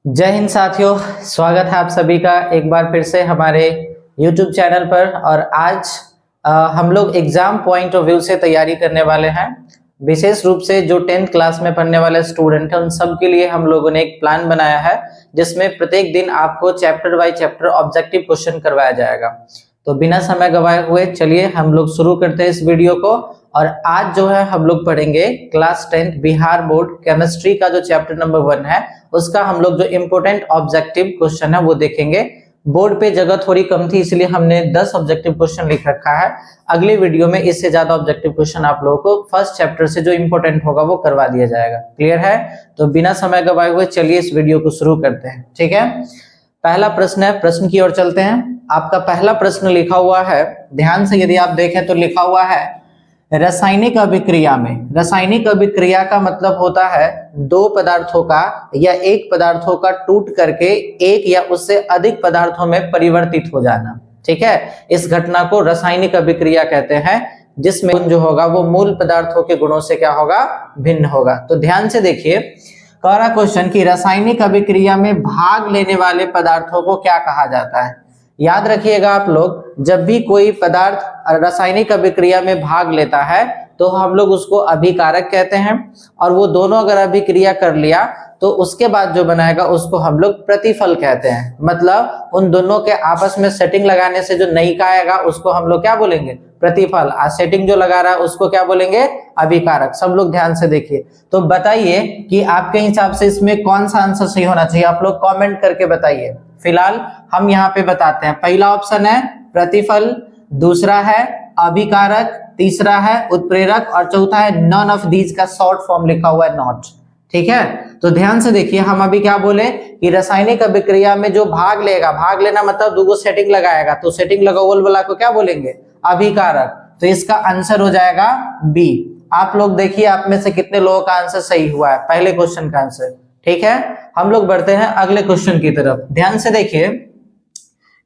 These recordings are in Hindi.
जय हिंद साथियों, स्वागत है आप सभी का एक बार फिर से हमारे YouTube चैनल पर। और आज हम लोग एग्जाम पॉइंट ऑफ व्यू से तैयारी करने वाले हैं। विशेष रूप से जो 10th क्लास में पढ़ने वाले स्टूडेंट हैं उन सब के लिए हम लोगों ने एक प्लान बनाया है जिसमें प्रत्येक दिन आपको chapter by chapter objective question करवाया जाएगा। तो बिना समय गवाए हुए चलिए हम लोग शुरू करते हैं इस वीडियो को। और आज जो है हम लोग पढ़ेंगे class 10th Bihar board chemistry का जो चैप्टर नंबर 1 है उसका हम लोग जो इम्पोर्टेंट ऑब्जेक्टिव क्वेश्चन है वो देखेंगे। बोर्ड पे जगह थोड़ी कम थी इसलिए हमने 10 ऑब्जेक्टिव क्वेश्चन लिख रखा है। अगले वीडियो में इससे ज्यादा ऑब्जेक्टिव क्वेश्चन आप लोगों को फर्स्ट चैप्टर से जो इम्पोर्टेंट होगा वो करवा दिया जाएगा। क्लियर है? तो बिना समय गवाए हुए चलिए इस वीडियो को शुरू करते हैं। ठीक है, पहला प्रश्न है, प्रश्न की ओर चलते हैं। आपका पहला प्रश्न लिखा हुआ है, ध्यान से यदि आप देखें तो लिखा हुआ है रासायनिक अभिक्रिया में। रासायनिक अभिक्रिया का मतलब होता है दो पदार्थों का या एक पदार्थों का टूट करके एक या उससे अधिक पदार्थों में परिवर्तित हो जाना। ठीक है, इस घटना को रासायनिक अभिक्रिया कहते हैं जिसमें जो होगा वो मूल पदार्थों के गुणों से क्या होगा, भिन्न होगा। तो ध्यान से देखिए, कह रहा क्वेश्चन की रासायनिक अभिक्रिया में भाग लेने वाले पदार्थों को क्या कहा जाता है। याद रखिएगा आप लोग, जब भी कोई पदार्थ रासायनिक अभिक्रिया में भाग लेता है तो हम लोग उसको अभिकारक कहते हैं, और वो दोनों अगर अभिक्रिया कर लिया तो उसके बाद जो बनाएगा उसको हम लोग प्रतिफल कहते हैं। मतलब उन दोनों के आपस में सेटिंग लगाने से जो नयिका आएगा उसको हम लोग क्या बोलेंगे, प्रतिफल। आज सेटिंग जो लगा रहा है उसको क्या बोलेंगे, अभिकारक। सब लोग ध्यान से देखिए। तो बताइए कि आपके हिसाब से इसमें कौन सा आंसर सही होना चाहिए, आप लोग कमेंट करके बताइए। फिलहाल हम यहाँ पे बताते हैं। पहला ऑप्शन है प्रतिफल, दूसरा है अभिकारक, तीसरा है उत्प्रेरक और चौथा है नॉन ऑफ दीज का शॉर्ट फॉर्म लिखा हुआ है नॉट। ठीक है, तो ध्यान से देखिए, हम अभी क्या बोले कि रासायनिक अभिक्रिया में जो भाग लेगा, भाग लेना मतलब दूगो सेटिंग लगाएगा, तो सेटिंग लगाओल वाला को क्या बोलेंगे, अभिकारक। तो इसका आंसर हो जाएगा बी। आप लोग देखिए आप में से कितने लोगों का आंसर सही हुआ है पहले क्वेश्चन का आंसर। ठीक है, हम लोग बढ़ते हैं अगले क्वेश्चन की तरफ। ध्यान से देखिए,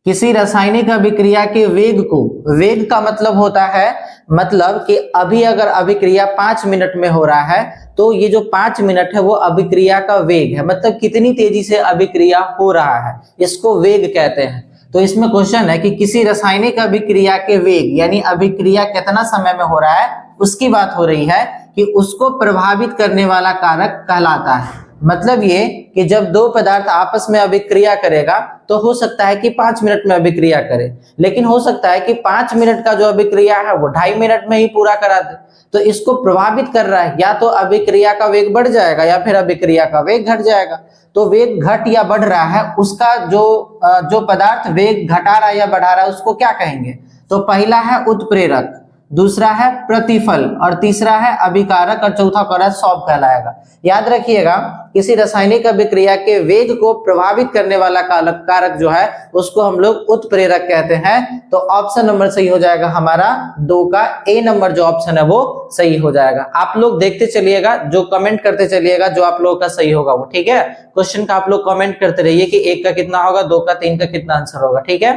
किसी रासायनिक अभिक्रिया के वेग को, वेग का मतलब होता है मतलब कि अभी अगर अभिक्रिया 5 मिनट में हो रहा है तो ये जो 5 मिनट है वो अभिक्रिया का वेग है, मतलब कितनी तेजी से अभिक्रिया हो रहा है, इसको वेग कहते हैं। तो इसमें क्वेश्चन है कि किसी रासायनिक अभिक्रिया के वेग यानी अभिक्रिया कितना समय में हो रहा है उसकी बात हो रही है कि उसको प्रभावित करने वाला कारक कहलाता है। मतलब ये कि जब दो पदार्थ आपस में अभिक्रिया करेगा तो हो सकता है कि 5 मिनट में अभिक्रिया करे, लेकिन हो सकता है कि 5 मिनट का जो अभिक्रिया है वो 2.5 मिनट में ही पूरा करा दे। तो इसको प्रभावित कर रहा है, या तो अभिक्रिया का वेग बढ़ जाएगा या फिर अभिक्रिया का वेग घट जाएगा। तो वेग घट या बढ़ रहा है उसका जो पदार्थ वेग घटा रहा है या बढ़ा रहा है उसको क्या कहेंगे। तो पहला है उत्प्रेरक, दूसरा है प्रतिफल और तीसरा है अभिकारक और चौथा कौन है, सॉल्व कहलाएगा। याद रखिएगा, किसी रासायनिक अभिक्रिया के वेग को प्रभावित करने वाला कारक जो है उसको हम लोग उत्प्रेरक कहते हैं। तो ऑप्शन नंबर सही हो जाएगा हमारा 2 का ए नंबर जो ऑप्शन है वो सही हो जाएगा। आप लोग देखते चलिएगा, जो कमेंट करते चलिएगा जो आप लोगों का सही होगा वो। ठीक है, क्वेश्चन का आप लोग कमेंट करते रहिए कि 1 का कितना होगा, 2 का, 3 का कितना आंसर होगा। ठीक है,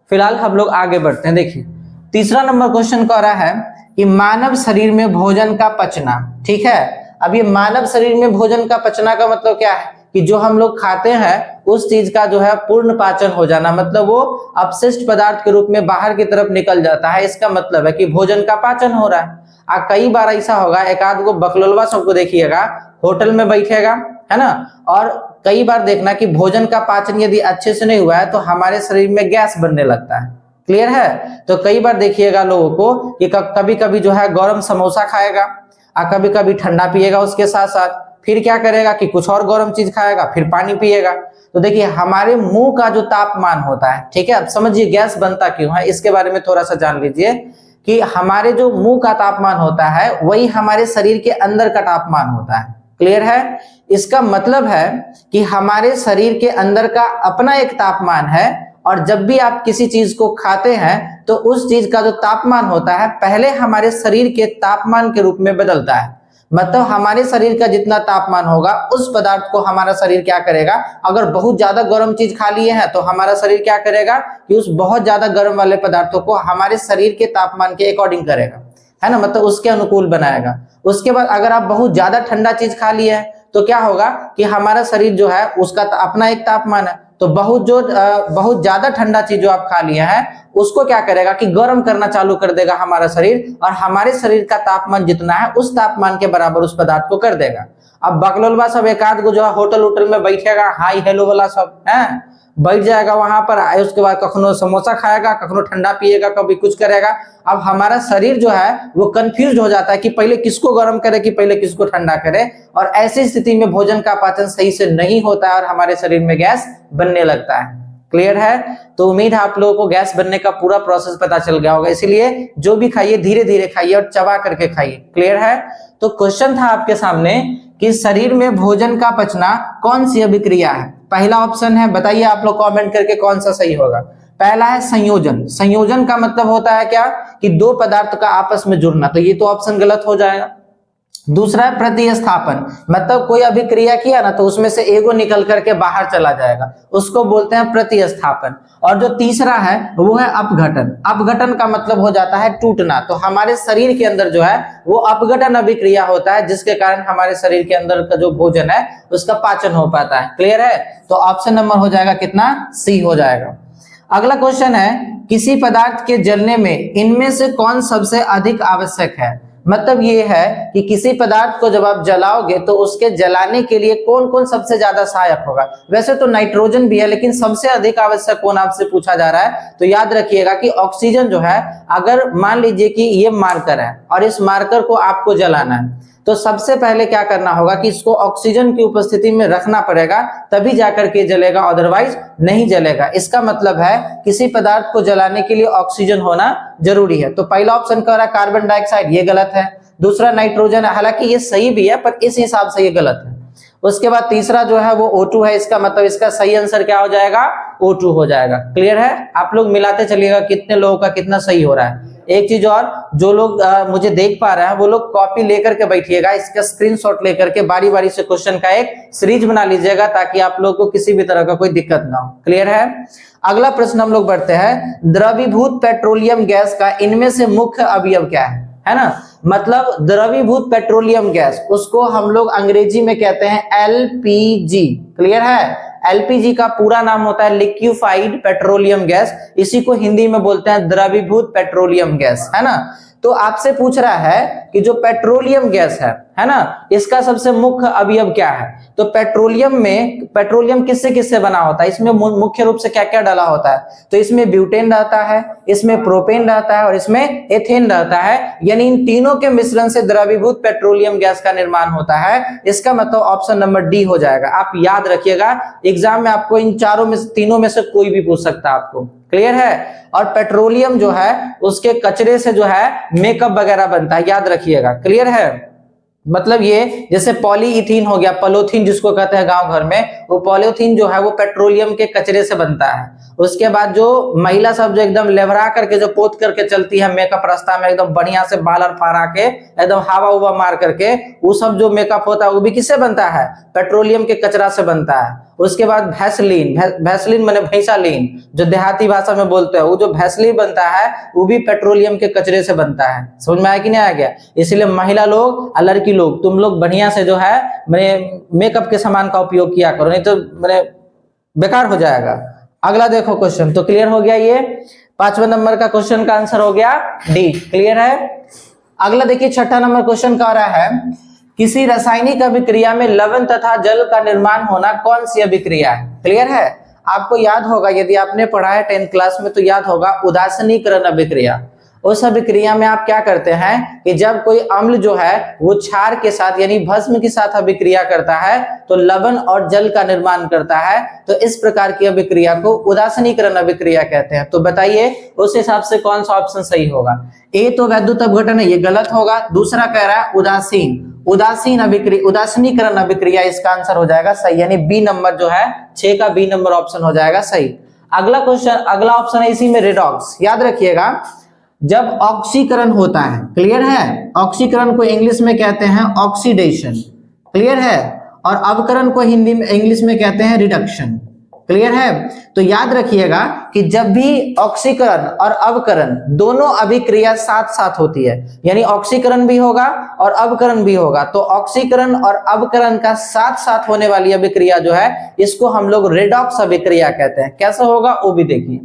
फिलहाल हम लोग आगे बढ़ते हैं। देखिए तीसरा नंबर क्वेश्चन कह रहा है कि मानव शरीर में भोजन का पचना। ठीक है, अब ये मानव शरीर में भोजन का पचना का मतलब क्या है कि जो हम लोग खाते हैं उस चीज का जो है पूर्ण पाचन हो जाना, मतलब वो अपशिष्ट पदार्थ के रूप में बाहर की तरफ निकल जाता है। इसका मतलब है कि भोजन का पाचन हो रहा है। कई बार ऐसा होगा, एक आध को बकलोलवा सबको देखिएगा, होटल में बैठेगा है ना, और कई बार देखना कि भोजन का पाचन यदि अच्छे से नहीं हुआ है तो हमारे शरीर में गैस बनने लगता है। क्लियर है? तो कई बार देखिएगा लोगों को कि कभी कभी जो है गरम समोसा खाएगा और कभी कभी ठंडा पिएगा, उसके साथ साथ फिर क्या करेगा कि कुछ और गरम चीज खाएगा, फिर पानी पिएगा। तो देखिए हमारे मुंह का जो तापमान होता है, ठीक है, अब समझिए गैस बनता क्यों है, इसके बारे में थोड़ा सा जान लीजिए कि हमारे जो मुंह का तापमान होता है वही हमारे शरीर के अंदर का तापमान होता है। क्लियर है? इसका मतलब है कि हमारे शरीर के अंदर का अपना एक तापमान है, और जब भी आप किसी चीज को खाते हैं तो उस चीज का जो तापमान होता है पहले हमारे शरीर के तापमान के रूप में बदलता है। मतलब हमारे शरीर का जितना तापमान होगा उस पदार्थ को हमारा शरीर क्या करेगा, अगर बहुत ज्यादा गर्म चीज खा लिए हैं तो हमारा शरीर क्या करेगा कि उस बहुत ज्यादा गर्म वाले पदार्थों को हमारे शरीर के तापमान के अकॉर्डिंग करेगा, है ना, मतलब उसके अनुकूल बनाएगा। उसके बाद अगर आप बहुत ज्यादा ठंडा चीज खा लिए हैं तो क्या होगा कि हमारा शरीर जो है उसका अपना एक तापमान है, तो बहुत ज्यादा ठंडा चीज जो आप खा लिए हैं उसको क्या करेगा कि गर्म करना चालू कर देगा हमारा शरीर, और हमारे शरीर का तापमान जितना है उस तापमान के बराबर उस पदार्थ को कर देगा। अब बकलोलबा सब एक आध को जो है होटल उटल में बैठेगा, हाई हेलो वाला सब है, बैठ जाएगा वहां पर, उसके बाद कखनो समोसा खाएगा, कखनो ठंडा पिएगा, कभी कुछ करेगा। अब हमारा शरीर जो है वो कंफ्यूज हो जाता है कि पहले किसको गर्म करे कि पहले किसको ठंडा करे, और ऐसी स्थिति में भोजन का पाचन सही से नहीं होता है और हमारे शरीर में गैस बनने लगता है। क्लियर है? तो उम्मीद है आप लोगों को गैस बनने का पूरा प्रोसेस पता चल गया होगा, इसलिए जो भी खाइए धीरे धीरे खाइए और चबा करके खाइए। क्लियर है? तो क्वेश्चन था आपके सामने कि शरीर में भोजन का पचना कौन सी अभिक्रिया है। पहला ऑप्शन है, बताइए आप लोग कमेंट करके कौन सा सही होगा। पहला है संयोजन। संयोजन का मतलब होता है क्या कि दो पदार्थ का आपस में जुड़ना, तो ये तो ऑप्शन गलत हो जाएगा। दूसरा है प्रतिस्थापन, मतलब कोई अभिक्रिया किया ना तो उसमें से एगो निकल करके बाहर चला जाएगा, उसको बोलते हैं प्रतिस्थापन। और जो तीसरा है वो है अपघटन। अपघटन का मतलब हो जाता है टूटना, तो हमारे शरीर के अंदर जो है वो अपघटन अभिक्रिया होता है जिसके कारण हमारे शरीर के अंदर का जो भोजन है उसका पाचन हो पाता है। क्लियर है? तो ऑप्शन नंबर हो जाएगा कितना? सी हो जाएगा। अगला क्वेश्चन है, किसी पदार्थ के जलने में इनमें से कौन सबसे अधिक आवश्यक है। मतलब ये है कि किसी पदार्थ को जब आप जलाओगे तो उसके जलाने के लिए कौन कौन सबसे ज्यादा सहायक होगा। वैसे तो नाइट्रोजन भी है, लेकिन सबसे अधिक आवश्यक कौन आपसे पूछा जा रहा है, तो याद रखिएगा कि ऑक्सीजन जो है, अगर मान लीजिए कि ये मार्कर है और इस मार्कर को आपको जलाना है, तो सबसे पहले क्या करना होगा कि इसको ऑक्सीजन की उपस्थिति में रखना पड़ेगा, तभी जाकर के जलेगा, अदरवाइज नहीं जलेगा। इसका मतलब है किसी पदार्थ को जलाने के लिए ऑक्सीजन होना जरूरी है। तो पहला ऑप्शन कह रहा है कार्बन डाइऑक्साइड, ये गलत है। दूसरा नाइट्रोजन, हालांकि ये सही भी है पर इस हिसाब से ये गलत है। उसके बाद तीसरा जो है वो O2 है, इसका मतलब इसका सही आंसर क्या हो जाएगा? O2 हो जाएगा। क्लियर है? आप लोग मिलाते चलिएगा कितने लोगों का कितना सही हो रहा है। एक चीज और, जो लोग मुझे देख पा रहे हैं वो लोग कॉपी लेकर के बैठिएगा, इसका स्क्रीनशॉट लेकर के बारी बारी से क्वेश्चन का एक सीरीज बना लीजिएगा ताकि आप लोग को किसी भी तरह का कोई दिक्कत ना हो। क्लियर है? अगला प्रश्न हम लोग बढ़ते हैं, द्रवीभूत पेट्रोलियम गैस का इनमें से मुख्य अवयव क्या है ना। मतलब द्रवीभूत पेट्रोलियम गैस, उसको हम लोग अंग्रेजी में कहते हैं LPG। क्लियर है? LPG का पूरा नाम होता है लिक्विफाइड पेट्रोलियम गैस, इसी को हिंदी में बोलते हैं द्रवीभूत पेट्रोलियम गैस, है ना। तो आपसे पूछ रहा है कि जो पेट्रोलियम गैस है ना, इसका सबसे मुख्य अवयव क्या है। तो पेट्रोलियम किससे किससे बना होता है, इसमें मुख्य रूप से क्या क्या डाला होता है, तो इसमें ब्यूटेन रहता है, इसमें प्रोपेन रहता है और इसमें एथेन रहता है। यानी इन तीनों के मिश्रण से द्रवीभूत पेट्रोलियम गैस का निर्माण होता है। इसका मतलब ऑप्शन नंबर डी हो जाएगा। आप याद रखिएगा, एग्जाम में आपको इन तीनों में से कोई भी पूछ सकता है आपको। क्लियर है? और पेट्रोलियम जो है उसके कचरे से जो है मेकअप वगैरह बनता है, याद रखिएगा। क्लियर है? मतलब ये जैसे पॉलीइथीन हो गया, पॉलीथीन जिसको कहते हैं गांव घर में, वो पॉलीथीन जो है वो पेट्रोलियम के कचरे से बनता है। उसके बाद जो महिला सब जो एकदम लेवरा करके जो पोत करके चलती है मेकअप रास्ता में, एकदम बढ़िया से बालर फहरा के एकदम हवा उवा मार करके, वो सब जो मेकअप होता है वो भी किससे बनता है? पेट्रोलियम के कचरा से बनता है। उसके बाद भैसलीन माने भैंसालीन, जो देहाती भाषा में बोलते हैं, वो जो भैसलीन बनता है वो भी पेट्रोलियम के कचरे से बनता है। समझ में आया कि नहीं आ गया? इसलिए महिला लोग और लड़की लोग, तुम लोग बढ़िया से जो है मेकअप के सामान का उपयोग किया करो, नहीं तो बेकार हो जाएगा। अगला देखो क्वेश्चन, तो क्लियर हो गया, ये 5वें नंबर का क्वेश्चन का आंसर हो गया डी। क्लियर है? अगला देखिए 6ठा नंबर क्वेश्चन का रहा है, किसी रासायनिक अभिक्रिया में लवण तथा जल का निर्माण होना कौन सी अभिक्रिया है। क्लियर है? आपको याद होगा, यदि आपने पढ़ा है 10th क्लास में तो याद होगा, उदासीनीकरण अभिक्रिया। उस अभिक्रिया में आप क्या करते हैं कि जब कोई अम्ल जो है वो क्षार के साथ यानी भस्म के साथ अभिक्रिया करता है तो लवण और जल का निर्माण करता है। तो इस प्रकार की अभिक्रिया को उदासीनीकरण अभिक्रिया कहते हैं। तो बताइए उस हिसाब से कौन सा ऑप्शन सही होगा। ए तो वैद्युत अपघटन है, ये गलत होगा। दूसरा कह रहा है उदासीनीकरण अभिक्रिया, इसका आंसर हो जाएगा सही, यानी बी नंबर जो है 6 का बी नंबर ऑप्शन हो जाएगा सही। अगला क्वेश्चन, अगला ऑप्शन है इसी में रेडॉक्स। याद रखिएगा, जब ऑक्सीकरण होता है, क्लियर है, ऑक्सीकरण को इंग्लिश में कहते हैं ऑक्सीडेशन। क्लियर है? और अवकरण को हिंदी में इंग्लिश में कहते हैं रिडक्शन। क्लियर है? तो याद रखिएगा कि जब भी ऑक्सीकरण और अवकरण दोनों अभिक्रिया साथ साथ होती है, यानी ऑक्सीकरण भी होगा और अवकरण भी होगा, तो ऑक्सीकरण और अवकरण का साथ साथ होने वाली अभिक्रिया जो है इसको हम लोग रेडॉक्स अभिक्रिया कहते हैं। कैसे होगा वो भी देखिए।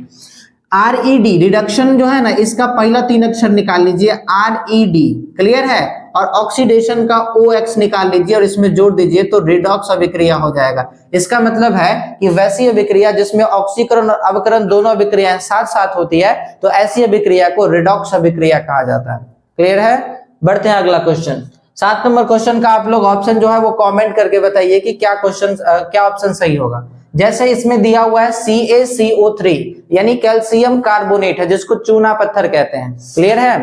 RED रिडक्शन जो है ना, इसका पहला 3 अक्षर निकाल लीजिए, RED, क्लियर है? और ऑक्सीडेशन का OX निकाल लीजिए और इसमें जोड़ दीजिए तो रेडॉक्स अभिक्रिया हो जाएगा। इसका मतलब है कि वैसी अभिक्रिया जिसमें ऑक्सीकरण और अवकरण दोनों अभिक्रियाएं साथ साथ होती है, तो ऐसी अभिक्रिया को रेडॉक्स अभिक्रिया कहा जाता है। क्लियर है? बढ़ते हैं अगला क्वेश्चन। 7 नंबर क्वेश्चन का आप लोग ऑप्शन जो है वो कमेंट करके बताइए कि क्या ऑप्शन सही होगा। जैसे इसमें दिया हुआ है CaCO3 यानी कैल्शियम कार्बोनेट है, जिसको चूना पत्थर कहते हैं। क्लियर है?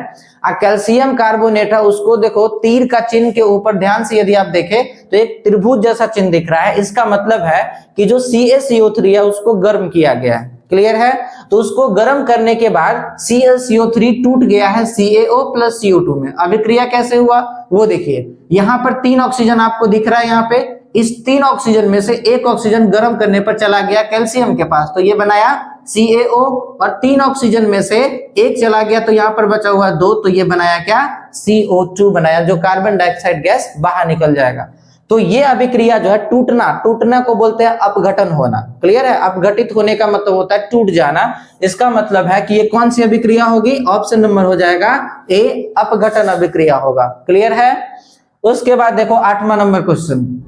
कैल्शियम कार्बोनेट है, उसको देखो तीर का चिन्ह के ऊपर ध्यान से यदि आप देखें तो एक त्रिभुज जैसा चिन्ह दिख रहा है। इसका मतलब है कि जो CaCO3 है उसको गर्म किया गया है। क्लियर है? तो उसको गर्म करने के बाद CaCO3 टूट गया है CaO प्लस CO2 में। अभिक्रिया कैसे हुआ वो देखिए। यहाँ पर 3 ऑक्सीजन आपको दिख रहा है, यहाँ पे इस 3 ऑक्सीजन में से एक ऑक्सीजन गर्म करने पर चला गया कैल्शियम के पास, तो ये बनाया CaO, और 3 ऑक्सीजन में से एक चला गया तो यहाँ पर बचा हुआ 2, तो ये बनाया क्या? CO2 बनाया, जो कार्बन डाइऑक्साइड गैस बाहर निकल जाएगा। तो ये अभिक्रिया जो है टूटना को बोलते हैं अपघटन होना। क्लियर है? अपघटित होने का मतलब होता है टूट जाना। इसका मतलब है कि ये कौन सी अभिक्रिया होगी? ऑप्शन नंबर हो जाएगा A, अपघटन अभिक्रिया होगा। क्लियर है? उसके बाद देखो 8वां नंबर क्वेश्चन,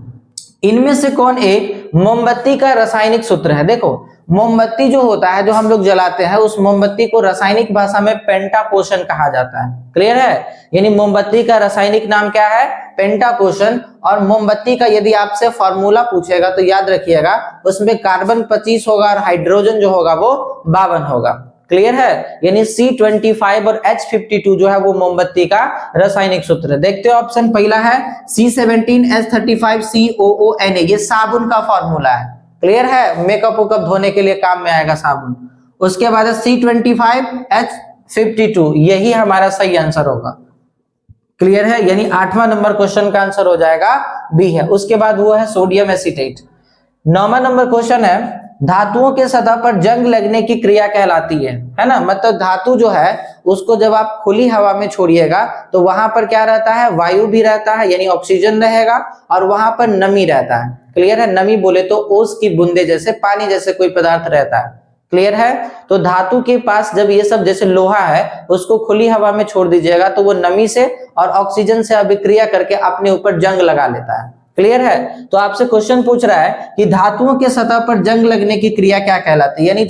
इनमें से कौन एक मोमबत्ती का रासायनिक सूत्र है? देखो मोमबत्ती जो होता है, जो हम लोग जलाते हैं, उस मोमबत्ती को रासायनिक भाषा में पेंटाकोशन कहा जाता है। क्लियर है? यानी मोमबत्ती का रासायनिक नाम क्या है? पेंटाकोशन। और मोमबत्ती का यदि आपसे फॉर्मूला पूछेगा तो याद रखिएगा उसमें कार्बन 25 होगा और हाइड्रोजन जो होगा वो 52 होगा। क्लियर है? यानी C25 और H52 जो है वो मोमबत्ती का रासायनिक सूत्र है। देखते हो ऑप्शन पहला है C17H35COONA, ये साबुन का फॉर्मूला है। क्लियर है? मेकअप वेकअप धोने के लिए काम में आएगा साबुन। उसके बाद है C25H52, यही हमारा सही आंसर होगा। क्लियर है? यानी 8वां नंबर क्वेश्चन का आंसर हो जाएगा बी है। उसके बाद वो है सोडियम एसीटेट। 9वां नंबर क्वेश्चन है, धातुओं के सतह पर जंग लगने की क्रिया कहलाती है ना? मतलब धातु जो है उसको जब आप खुली हवा में छोड़िएगा तो वहां पर क्या रहता है? वायु भी रहता है, यानी ऑक्सीजन रहेगा, और वहां पर नमी रहता है। क्लियर है? नमी बोले तो ओस की बूंदे जैसे, पानी जैसे कोई पदार्थ रहता है। क्लियर है? तो धातु के पास जब ये सब, जैसे लोहा है, उसको खुली हवा में छोड़ दीजिएगा तो वो नमी से और ऑक्सीजन से अभिक्रिया करके अपने ऊपर जंग लगा लेता है। क्लियर है? तो आपसे क्वेश्चन पूछ रहा है कि धातुओं के सतह पर जंग लगने की क्रिया क्या कहलाती है? यानी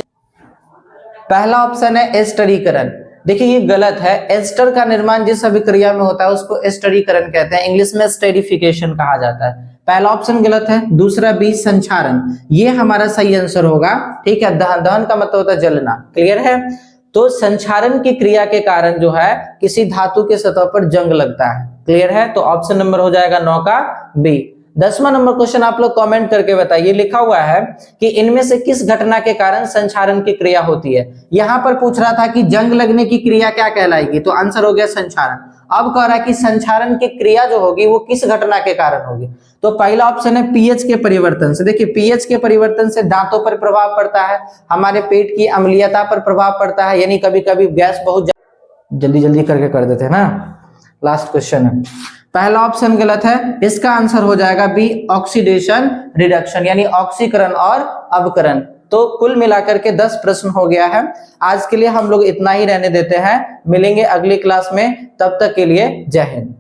पहला ऑप्शन है एस्टरीकरण। देखिए ये गलत है। एस्टर का निर्माण जिस अभिक्रिया में होता है उसको एस्टरीकरण कहते हैं, इंग्लिश में स्टेरिफिकेशन कहा जाता है। पहला ऑप्शन गलत है। दूसरा बी संक्षारण, ये हमारा सही आंसर होगा। ठीक है? दहन का मतलब होता है जलना। क्लियर है? तो संक्षारण की क्रिया के कारण जो है किसी धातु के सतह पर जंग लगता है। क्लियर है? तो ऑप्शन नंबर हो जाएगा 9 का बी। 10वां नंबर क्वेश्चन आप लोग कमेंट करके बताइए। लिखा हुआ है कि इनमें से किस घटना के कारण संक्षारण की क्रिया होती है? यहां पर पूछ रहा था कि जंग लगने की क्रिया क्या कहलाएगी, तो आंसर हो गया संक्षारण। अब कह रहा है कि संक्षारण की क्रिया जो होगी वो किस घटना के कारण होगी? तो पहला ऑप्शन है पीएच के परिवर्तन से। देखिए पीएच के परिवर्तन से दांतों पर प्रभाव पड़ता है, हमारे पेट की अम्लीयता पर प्रभाव पड़ता है, यानी कभी कभी गैस बहुत जल्दी करके कर देते हैं ना। लास्ट क्वेश्चन है, पहला ऑप्शन गलत है। इसका आंसर हो जाएगा बी, ऑक्सीडेशन रिडक्शन, यानी ऑक्सीकरण और अवकरण। तो कुल मिलाकर के 10 प्रश्न हो गया है। आज के लिए हम लोग इतना ही रहने देते हैं, मिलेंगे अगली क्लास में, तब तक के लिए जय हिंद।